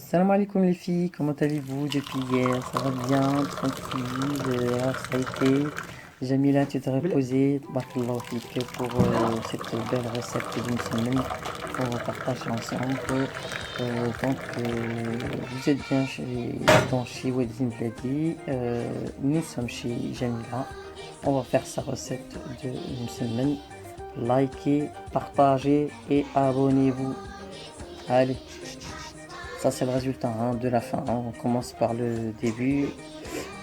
Salam alaikum les filles, comment allez-vous depuis hier? Ça va bien, tranquille, ça a été. Jamila, tu t'es reposée, barakallahu fik, pour cette belle recette d'une semaine qu'on va partager ensemble. Vous êtes bien chez Wedding Lady, nous sommes chez Jamila. On va faire sa recette d'une semaine. Likez, partagez et abonnez-vous. Allez. Ça, c'est le résultat hein, de la fin. Hein. On commence par le début.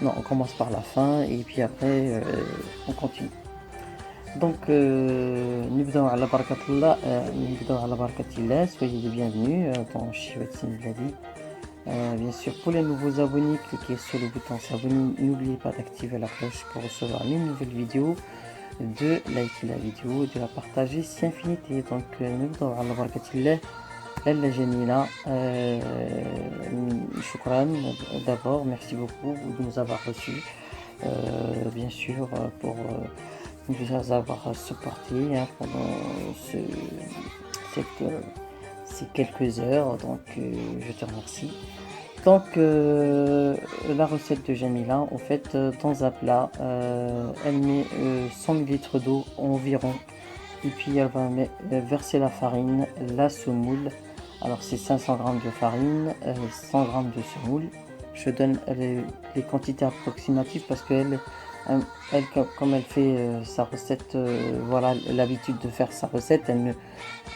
Non, on commence par la fin et puis après, on continue. Donc, نبدأ على بركة الله نبدأ على بركة الله. Soyez les bienvenus dans Chiwet Sinbladi. Bien sûr, pour les nouveaux abonnés, cliquez sur le bouton s'abonner. N'oubliez pas d'activer la cloche pour recevoir les nouvelles vidéos, de liker la vidéo, de la partager si infinité. Donc, نبدأ على بركة الله. Elle Jamila, shukran d'abord, merci beaucoup de nous avoir reçus, bien sûr, pour nous avoir supportés hein, pendant ces quelques heures, donc je te remercie. Donc la recette de Jamila, en fait, dans un plat, elle met 100 ml d'eau environ, et puis elle va verser la farine, la semoule. Alors c'est 500 g de farine, 100 g de semoule. Je donne les quantités approximatives parce qu'elle, comme elle fait sa recette, voilà l'habitude de faire sa recette, elle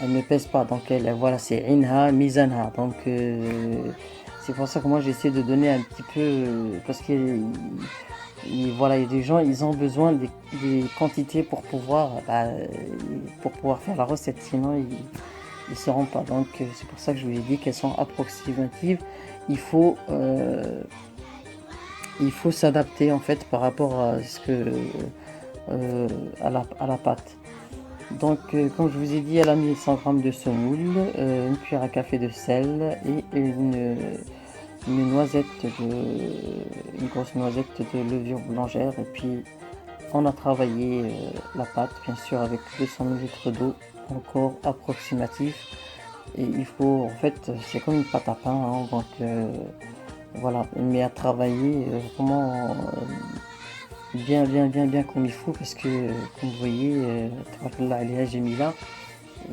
ne pèse pas. Donc voilà, c'est inha, mizanha. Donc c'est pour ça que moi j'essaie de donner un petit peu, parce que voilà, il y a des gens, ils ont besoin des quantités pour pouvoir faire la recette. Sinon ils ne seront pas. Donc c'est pour ça que je vous ai dit qu'elles sont approximatives. Il faut s'adapter en fait par rapport à ce que à la pâte. Donc comme je vous ai dit, elle a mis 100 g de semoule, une cuillère à café de sel et une grosse noisette de levure boulangère. Et puis on a travaillé la pâte bien sûr avec 200 ml d'eau, encore approximatif. Et il faut, en fait, c'est comme une pâte à pain hein, donc voilà, mais à travailler vraiment bien comme il faut, parce que comme vous voyez tabarakallah alayha Jamila,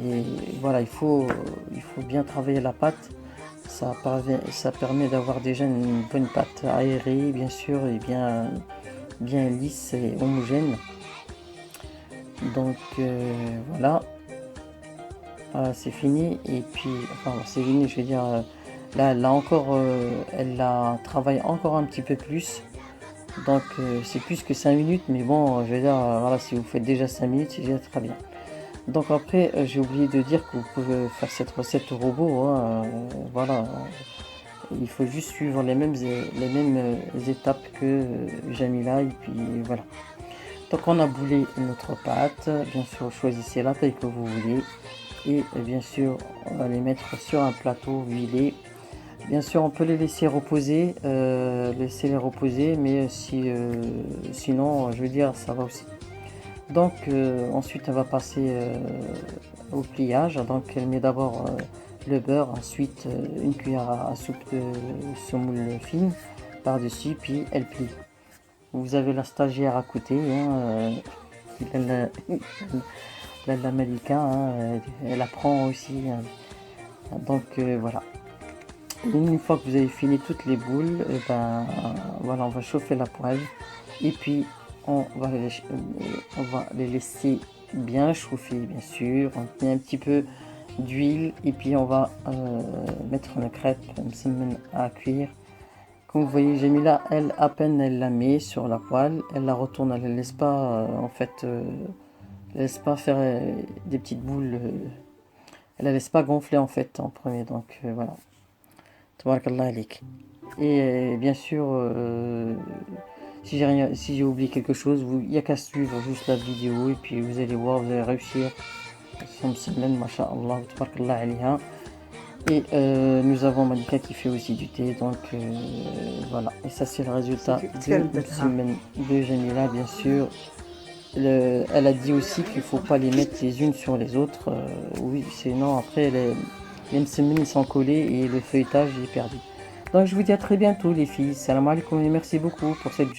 et voilà, il faut bien travailler la pâte. Ça permet d'avoir déjà une bonne pâte aérée bien sûr, et bien lisse et homogène. Donc voilà. C'est fini. Et puis enfin c'est fini, je veux dire, là elle la travaille encore un petit peu plus. Donc c'est plus que 5 minutes, mais bon je veux dire, voilà, si vous faites déjà 5 minutes, c'est déjà très bien. Donc après j'ai oublié de dire que vous pouvez faire cette recette au robot hein, voilà, il faut juste suivre les mêmes étapes que Jamila, et puis voilà. Donc on a boulé notre pâte, bien sûr choisissez la taille que vous voulez. Et bien sûr on va les mettre sur un plateau huilé. Bien sûr on peut les laisser reposer, mais sinon je veux dire ça va aussi. Donc ensuite elle va passer au pliage. Donc elle met d'abord le beurre, ensuite une cuillère à soupe de semoule fine par dessus, puis elle plie. Vous avez la stagiaire à côté hein, la Malika hein, elle apprend aussi hein. Donc voilà, une fois que vous avez fini toutes les boules, voilà, on va chauffer la poêle et puis on va les laisser bien chauffer bien sûr. On met un petit peu d'huile et puis on va mettre une crêpe à cuire. Comme vous voyez Jamila, elle à peine elle la met sur la poêle, elle la retourne, elle ne laisse pas en fait laisse pas faire des petites boules, elle la laisse pas gonfler en fait en premier. Donc voilà, tabarakallah alik. Et bien sûr si j'ai oublié quelque chose, il n'y a qu'à suivre juste la vidéo et puis vous allez voir, vous allez réussir. Masha'Allah, tabarakallah alayha. Et nous avons Malika qui fait aussi du thé. Donc voilà, et ça c'est le résultat de semaine de Jamila bien sûr. Elle a dit aussi qu'il ne faut pas les mettre les unes sur les autres. Oui, sinon après les semaines ils sont collés et le feuilletage est perdu. Donc je vous dis à très bientôt les filles. Salam alaikum et merci beaucoup pour cette